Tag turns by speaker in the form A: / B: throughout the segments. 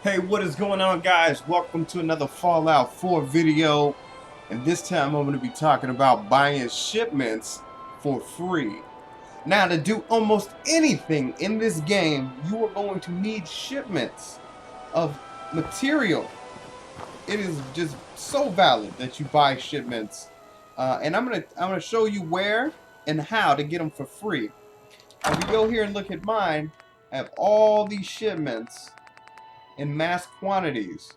A: Hey, what is going on, guys? Welcome to another Fallout 4 video. And this time I'm going to be talking about buying shipments for free. Now, to do almost anything in this game, you are going to need shipments of material. It is just so valid that you buy shipments. And I'm gonna show you where and how to get them for free. If you go here and look at mine, I have all these shipments in mass quantities.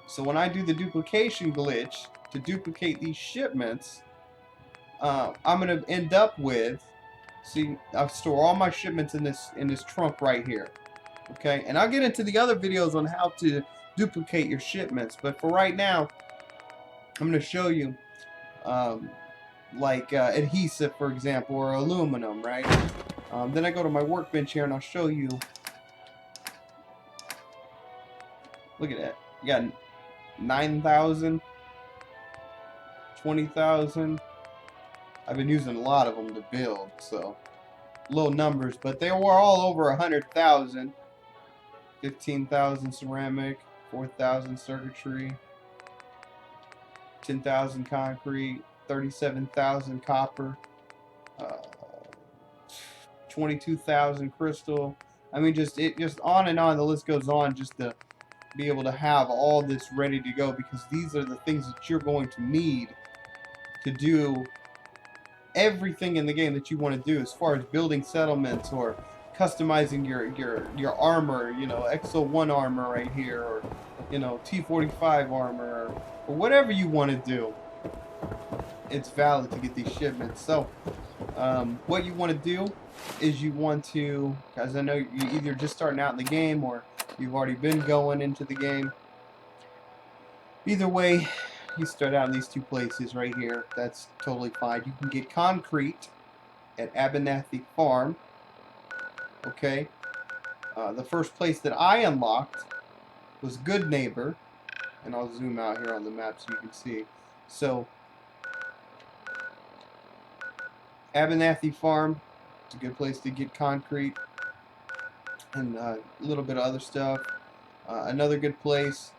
A: So when I do the duplication glitch to duplicate these shipments, I'm gonna end up with, see, I store all my shipments in this trunk right here. Okay, and I'll get into the other videos on how to duplicate your shipments, but for right now, I'm gonna show you um, like adhesive, for example, or aluminum, right? Then I go to my workbench here and I'll show you. Look at that. You got 9,000, 20,000. I've been using a lot of them to build, so low numbers, but they were all over 100,000. 15,000 ceramic, 4,000 circuitry, 10,000 concrete, 37,000 copper, uh, 22,000 crystal. I mean, just on and on. The list goes on, just to be able to have all this ready to go, because these are the things that you're going to need to do everything in the game that you want to do, as far as building settlements or customizing your armor, you know, XO1 armor right here, or you know, T45 armor, or whatever you want to do. It's valid to get these shipments. So what you want to do is you want to, because I know you're either just starting out in the game or you've already been going into the game. Either way, you start out in these two places right here. That's totally fine. You can get concrete at Abernathy Farm. Okay. The first place that I unlocked was Good Neighbor, and I'll zoom out here on the map so you can see. So, Abernathy Farm, it's a good place to get concrete and a little bit of other stuff. Another good place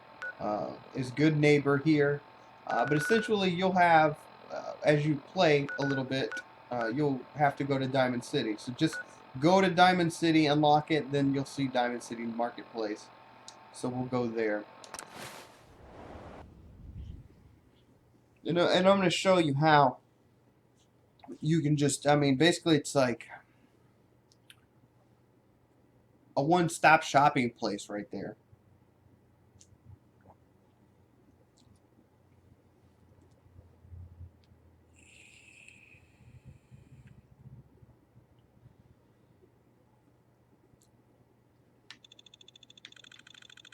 A: is Good Neighbor here, but essentially you'll have, as you play a little bit, you'll have to go to Diamond City. So just go to Diamond City, unlock it, then you'll see Diamond City Marketplace. So we'll go there. You know, and I'm going to show you how you can just, I mean, basically it's like a one-stop shopping place right there.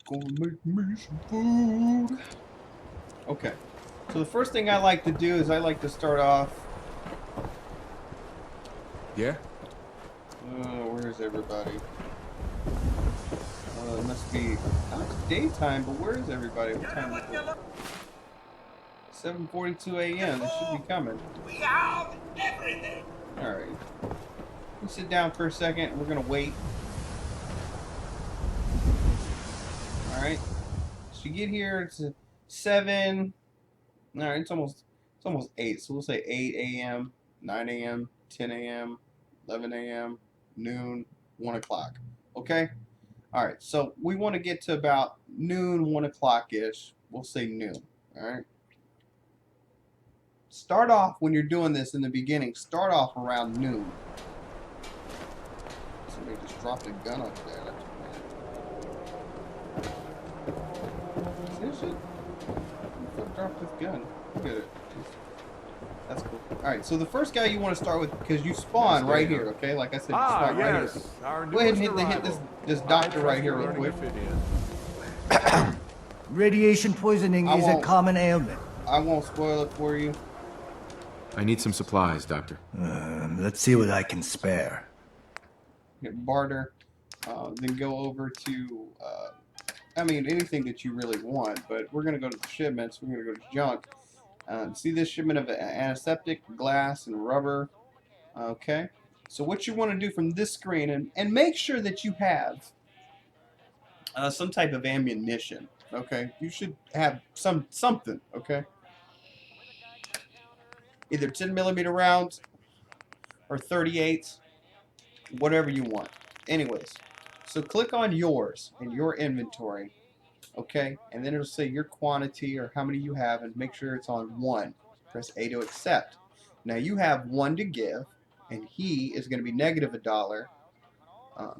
A: Gonna make me some food. Okay. So the first thing I like to do is I like to start off.
B: Yeah?
A: Where's everybody? It must be not daytime, but where is everybody? What time is it? 7:42 a.m. They should be coming.
C: We have everything.
A: All right. We sit down for a second. We're gonna wait. All right. So you get here. It's 7. All right. It's almost 8. So we'll say 8 a.m., 9 a.m., 10 a.m., 11 a.m., noon, 1 o'clock. Okay. All right. So we want to get to about noon, 1 o'clock ish. We'll say noon. All right. Start off when you're doing this in the beginning. Start off around noon. Somebody just dropped a gun up there. That's it. Who dropped this gun? Look at it. That's cool. Alright, so the first guy you want to start with, because you spawn right here, okay? Like I said, you spawn right here.
B: Our
A: Go ahead and hit
B: arrival.
A: this doctor right here real quick.
D: Radiation poisoning
A: I
D: is a
A: won't-
D: common ailment.
A: I won't spoil it for you.
B: I need some supplies, Doctor.
D: Let's see what I can spare.
A: Hit barter. Then go over to, I mean, anything that you really want, but we're going to go to the shipments. We're going to go to junk. See this shipment of antiseptic, glass, and rubber. Okay. So what you want to do from this screen, and make sure that you have some type of ammunition. Okay, you should have something. Okay, either 10mm rounds or 38s, whatever you want. Anyways, so click on yours in your inventory. Okay, and then it'll say your quantity or how many you have, and make sure it's on 1. Press A to accept. Now you have 1 to give, and he is going to be negative $1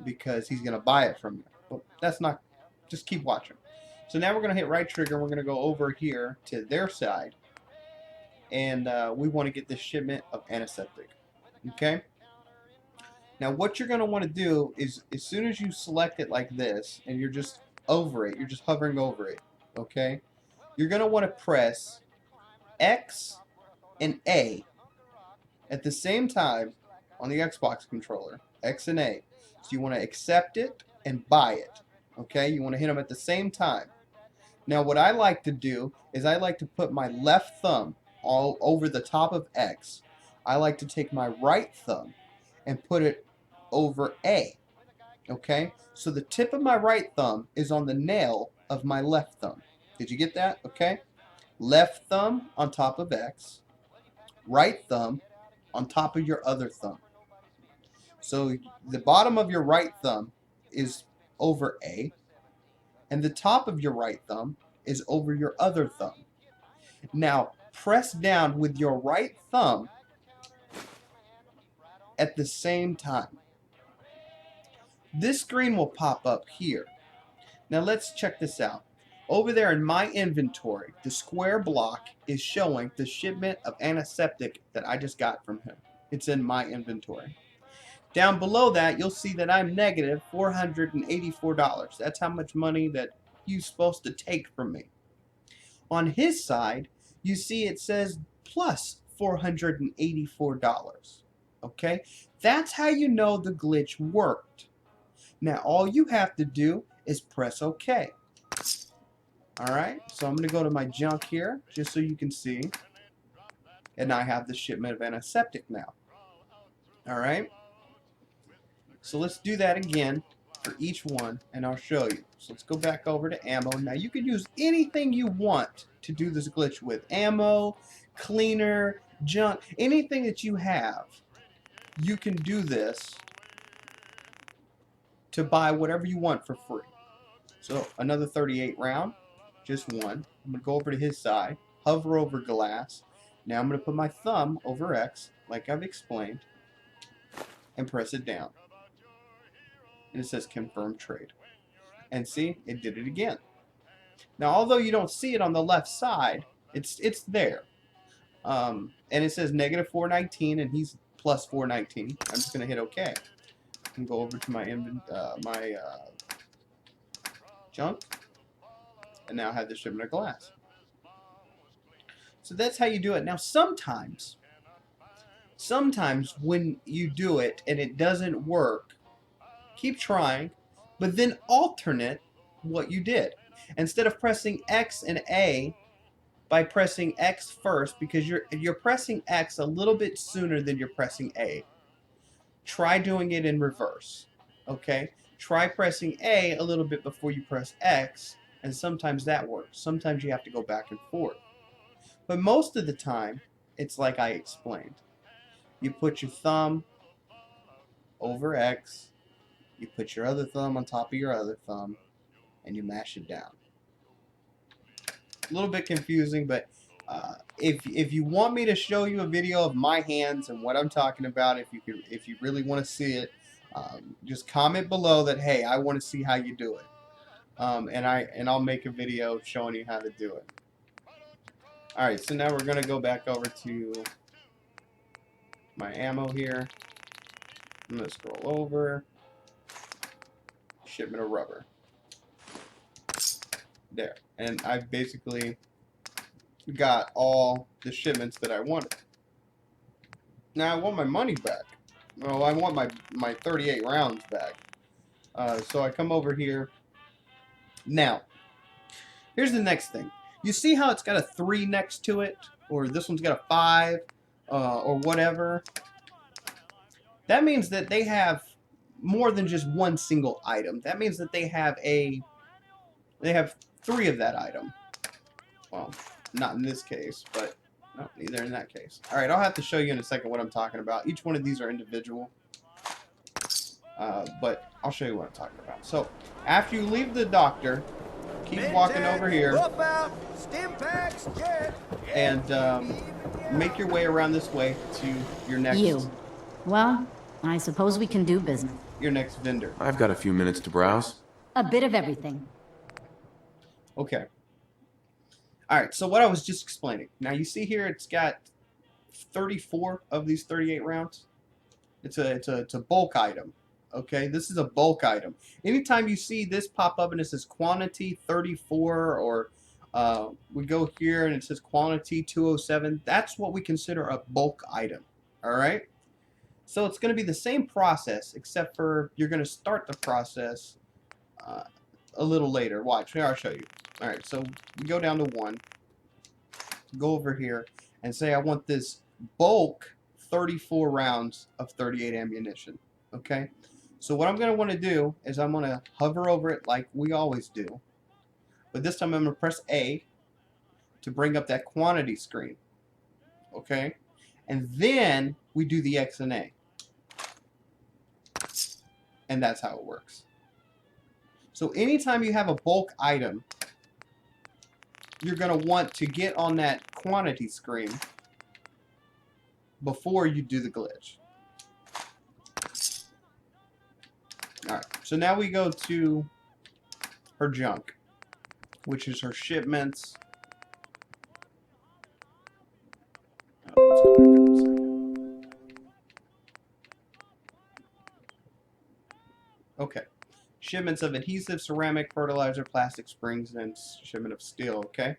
A: because he's going to buy it from you. Well, that's not. Just keep watching. So now we're going to hit right trigger. And we're going to go over here to their side, and we want to get this shipment of antiseptic. Okay. Now what you're going to want to do is, as soon as you select it like this, and you're just over it, you're just hovering over it. Okay. You're going to want to press X and A at the same time on the Xbox controller. X and A. So you want to accept it and buy it. Okay, you want to hit them at the same time. Now what I like to do is I like to put my left thumb all over the top of X. I like to take my right thumb and put it over A. Okay, so the tip of my right thumb is on the nail of my left thumb. Did you get that? Okay. Left thumb on top of X, right thumb on top of your other thumb. So the bottom of your right thumb is over A, and the top of your right thumb is over your other thumb. Now press down with your right thumb at the same time. This screen will pop up here. Now let's check this out. Over there in my inventory, the square block is showing the shipment of antiseptic that I just got from him. It's in my inventory. Down below that, you'll see that I'm negative $484. That's how much money that he's supposed to take from me. On his side, you see it says plus $484. Okay? That's how you know the glitch worked. Now, all you have to do is press OK. Alright, so I'm going to go to my junk here, just so you can see. And I have the shipment of antiseptic now. Alright, so let's do that again for each one, and I'll show you. So let's go back over to ammo. Now you can use anything you want to do this glitch with. Ammo, cleaner, junk, anything that you have. You can do this to buy whatever you want for free. So another 38 round. Just one. I'm going to go over to his side, hover over glass. Now I'm going to put my thumb over X, like I've explained, and press it down. And it says confirm trade. And see, it did it again. Now, although you don't see it on the left side, it's there. And it says negative 419, and he's plus 419. I'm just going to hit OK. And go over to my junk. And now I have the shipment of glass. So that's how you do it. Now sometimes when you do it and it doesn't work, keep trying, but then alternate what you did. Instead of pressing X and A, by pressing X first, because you're pressing X a little bit sooner than you're pressing A. Try doing it in reverse. Okay? Try pressing A a little bit before you press X. And sometimes that works. Sometimes you have to go back and forth. But most of the time, it's like I explained. You put your thumb over X, you put your other thumb on top of your other thumb, and you mash it down. A little bit confusing, but if you want me to show you a video of my hands and what I'm talking about, if you really want to see it, just comment below that, hey, I want to see how you do it. And I'll make a video showing you how to do it. Alright, so now we're going to go back over to my ammo here. I'm going to scroll over. Shipment of rubber. There. And I've basically got all the shipments that I wanted. Now I want my money back. Well, I want my 38 rounds back. So I come over here. Now, here's the next thing. You see how it's got a 3 next to it? Or this one's got a 5? Or whatever. That means that they have more than just one single item. That means that they have a they have 3 of that item. Well, not in this case, but no, neither in that case. All right, I'll have to show you in a second what I'm talking about. Each one of these are individual, but I'll show you what I'm talking about. So after you leave the doctor, keep walking over here and make your way around this way to your next
E: Well, I suppose we can do business.
A: vendor.
B: I've got a few minutes to browse.
E: A bit of everything.
A: Okay. All right. So what I was just explaining. Now you see here, it's got 34 of these 38 rounds. It's a bulk item. Okay, this is a bulk item. Anytime you see this pop up and it says quantity 34, or we go here and it says quantity 207, that's what we consider a bulk item. All right. So it's going to be the same process, except for you're going to start the process a little later. Watch, here I'll show you. All right, so we go down to 1, go over here, and say I want this bulk 34 rounds of 38 ammunition. Okay, so what I'm going to want to do is I'm going to hover over it like we always do, but this time I'm going to press A to bring up that quantity screen. Okay, and then we do the X and A. And that's how it works. So anytime you have a bulk item, you're going to want to get on that quantity screen before you do the glitch. Alright, so now we go to her junk, which is her shipments. Oh, let's go back up a second. Okay. Shipments of adhesive, ceramic, fertilizer, plastic, springs, and shipment of steel. Okay.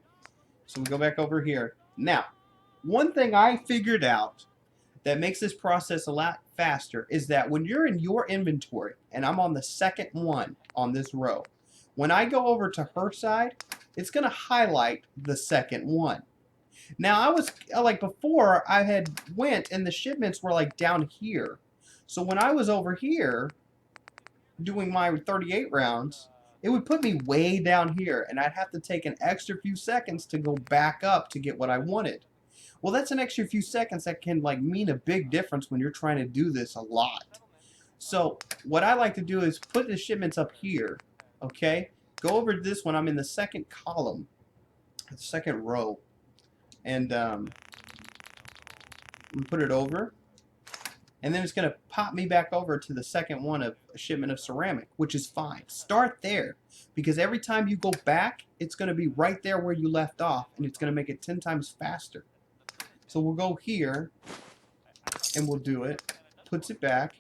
A: So we go back over here. Now, one thing I figured out that makes this process a lot faster is that when you're in your inventory, and I'm on the second one on this row, when I go over to her side, it's going to highlight the second one. Now, I was like before, I had went and the shipments were like down here. So when I was over here doing my 38 rounds, it would put me way down here, and I'd have to take an extra few seconds to go back up to get what I wanted. Well, that's an extra few seconds that can like mean a big difference when you're trying to do this a lot. So what I like to do is put the shipments up here, okay? Go over to this one. I'm in the second column, the second row, and put it over. And then it's going to pop me back over to the second one of a shipment of ceramic, which is fine. Start there, because every time you go back, it's going to be right there where you left off, and it's going to make it 10 times faster. So we'll go here, and we'll do it. Puts it back.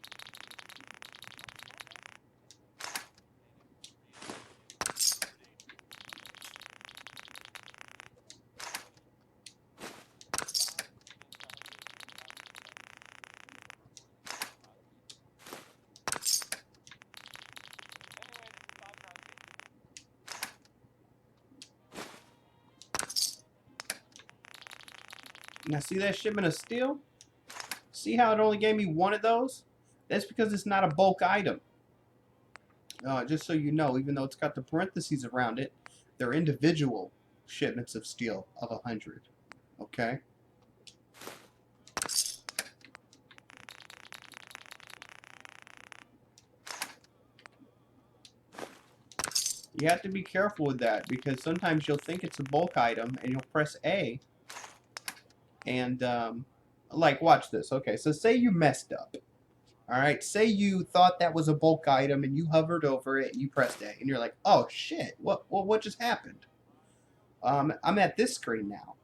A: Now see that shipment of steel? See how it only gave me one of those? That's because it's not a bulk item. Just so you know, even though it's got the parentheses around it, they're individual shipments of steel of 100. Okay? You have to be careful with that, because sometimes you'll think it's a bulk item and you'll press A and like, watch this. Okay, so say you messed up. Alright, say you thought that was a bulk item and you hovered over it and you pressed A and you're like, oh shit, what just happened? I'm at this screen now,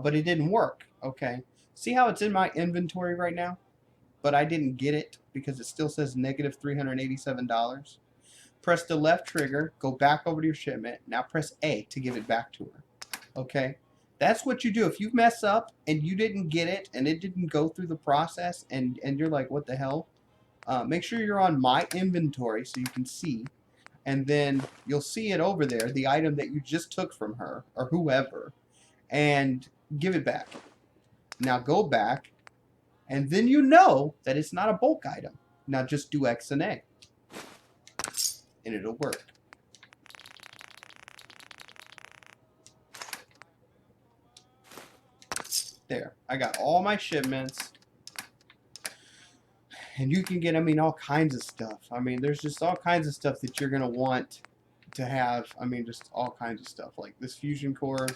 A: but it didn't work. Okay, see how it's in my inventory right now, but I didn't get it because it still says negative $387. Press the left trigger, go back over to your shipment, now press A to give it back to her. Okay, that's what you do. If you mess up and you didn't get it and it didn't go through the process and you're like, what the hell? Make sure you're on my inventory so you can see, and then you'll see it over there, the item that you just took from her or whoever, and give it back. Now go back, and then you know that it's not a bulk item. Now just do X and A, and it'll work. There. I got all my shipments. And you can get, I mean, all kinds of stuff. I mean, there's just all kinds of stuff that you're going to want to have. I mean, just all kinds of stuff. Like this fusion core.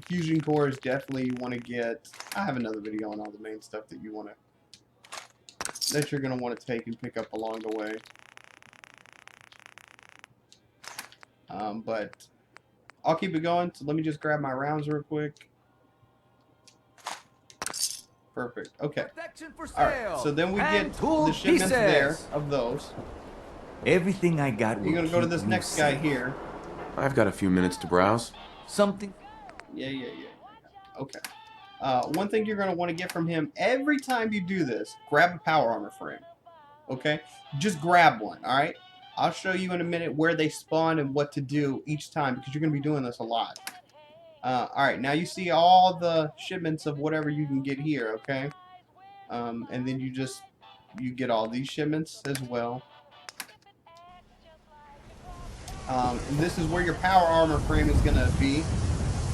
A: Fusion core is definitely you want to get. I have another video on all the main stuff that you want to, that you're going to want to take and pick up along the way. But I'll keep it going. So let me just grab my rounds real quick. Perfect. Okay. Alright, so then we get the shipments there of those.
D: Everything I got.
A: You're gonna go to this next guy here.
B: I've got a few minutes to browse.
D: Something.
A: Yeah. Okay. One thing you're gonna want to get from him every time you do this, grab a power armor frame. Okay? Just grab one, alright? I'll show you in a minute where they spawn and what to do each time because you're gonna be doing this a lot. Alright, now you see all the shipments of whatever you can get here, okay? And then you get all these shipments as well. And this is where your power armor frame is gonna be.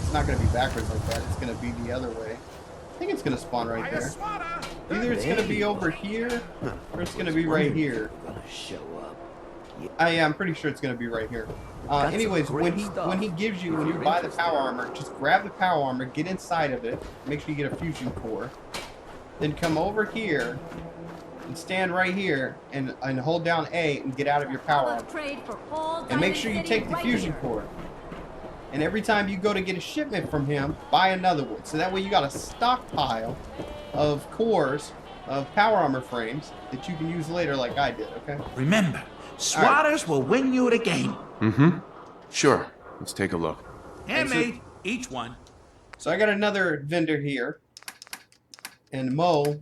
A: It's not gonna be backwards like that, it's gonna be the other way. I think it's gonna spawn right there. Either it's gonna be over here, or it's gonna be right here. Yeah, I'm pretty sure it's gonna be right here. Anyways, when he gives you, when you buy the power armor, just grab the power armor, get inside of it, make sure you get a fusion core, then come over here and stand right here and hold down A and get out of your power armor. And make sure you take the fusion core. And every time you go to get a shipment from him, buy another one. So that way you got a stockpile of cores, of power armor frames that you can use later like I did, okay?
C: Remember, swatters will win you the game.
B: Mm-hmm. Sure. Let's take a look.
C: Handmade, each one.
A: So I got another vendor here. And Mo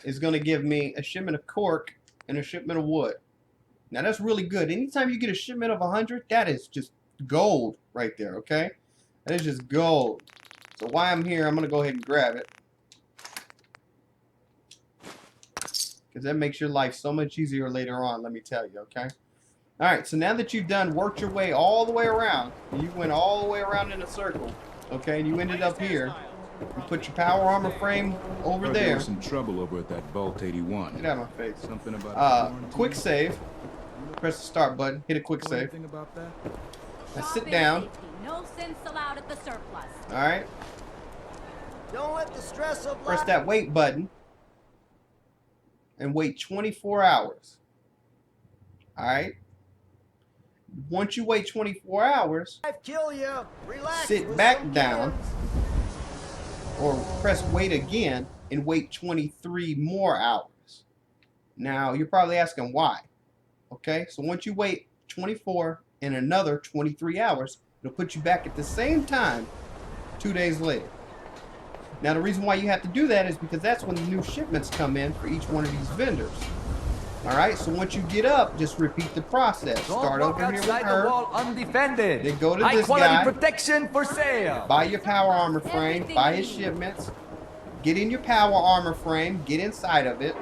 A: is going to give me a shipment of cork and a shipment of wood. Now that's really good. Anytime you get a shipment of 100, that is just gold right there, okay? That is just gold. So while I'm here, I'm going to go ahead and grab it. Because that makes your life so much easier later on, let me tell you, okay? Alright, so now that you've worked your way all the way around, you went all the way around in a circle, okay, and you ended up here, you put your power armor frame over there.
F: There was some trouble over at that Vault 81.
A: Get out of my face.
F: Something about
A: quick save. Press the start button, hit a quick save.
F: Anything about that?
A: Now sit down.
E: No sense allowed at the surplus.
A: Alright.
G: Don't let the stress of
A: Press
G: life
A: that wait button. And wait 24 hours. Alright. Once you wait 24 hours,
G: kill you. Relax
A: sit
G: with
A: back
G: some
A: down.
G: cans.
A: Or press wait again and wait 23 more hours. Now, you're probably asking why. Okay, so once you wait 24 and another 23 hours, it'll put you back at the same time 2 days later. Now, the reason why you have to do that is because that's when the new shipments come in for each one of these vendors. Alright, so once you get up, just repeat the process. Start over here with her.
D: Undefended.
A: Then go to
D: High
A: this
D: quality
A: guy.
D: protection for sale.
A: Buy your power armor frame, buy his shipments, get in your power armor frame, get inside of it,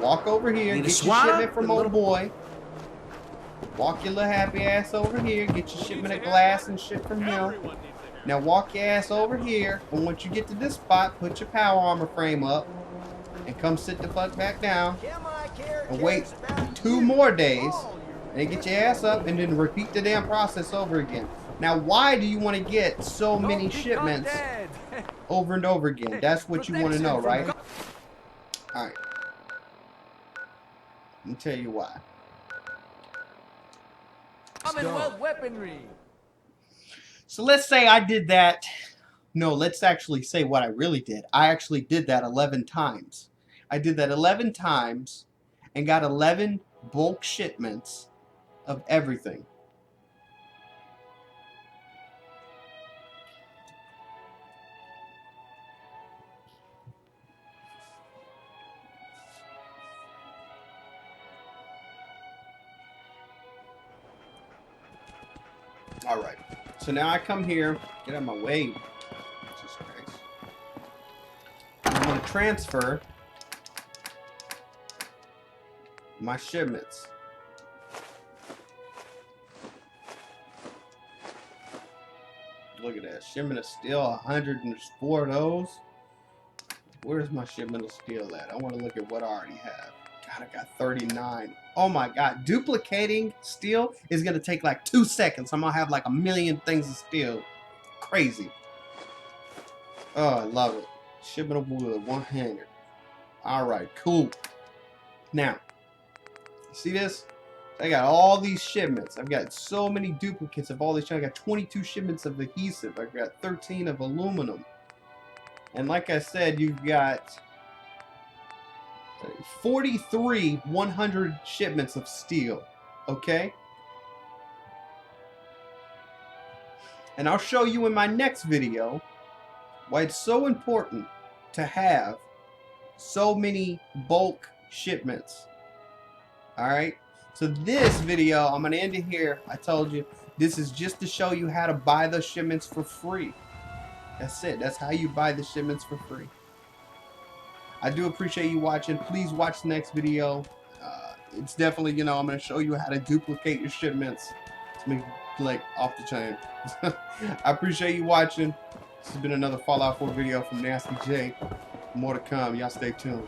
A: walk over here,
C: Need a
A: get your
C: swatter?
A: shipment from old boy, walk your little happy ass over here, get your shipment of glass and shit from him. Now walk your ass over here, and once you get to this spot, put your power armor frame up, and come sit the fuck back down, and wait 2 more days, and get your ass up, and then repeat the damn process over again. Now, why do you want to get so many shipments over and over again? That's what you want to know, right? Alright. Let me tell you why.
D: Commonwealth weaponry.
A: So let's say I did that. No, let's actually say what I really did. I actually did that 11 times. I did that 11 times and got 11 bulk shipments of everything. Alright, so now I come here, get out of my way. Jesus Christ. I'm going to transfer my shipments. Look at that. Shipment of steel, 100, and there's 4 of those. Where's my shipment of steel at? I want to look at what I already have. God, I got 39. Oh my God. Duplicating steel is going to take like 2 seconds. I'm going to have like a million things of steel. Crazy. Oh, I love it. Shipment of wood, 1 hanger. Alright, cool. Now, see this? I got all these shipments. I've got so many duplicates of all these. I got 22 shipments of adhesive. I've got 13 of aluminum. And like I said, you've got 43 100 shipments of steel. Okay? And I'll show you in my next video why it's so important to have so many bulk shipments. Alright? So this video, I'm going to end it here. I told you, this is just to show you how to buy those shipments for free. That's it. That's how you buy the shipments for free. I do appreciate you watching. Please watch the next video. It's definitely, you know, I'm going to show you how to duplicate your shipments to make it like off the chain. I appreciate you watching. This has been another Fallout 4 video from Nasty J. More to come. Y'all stay tuned.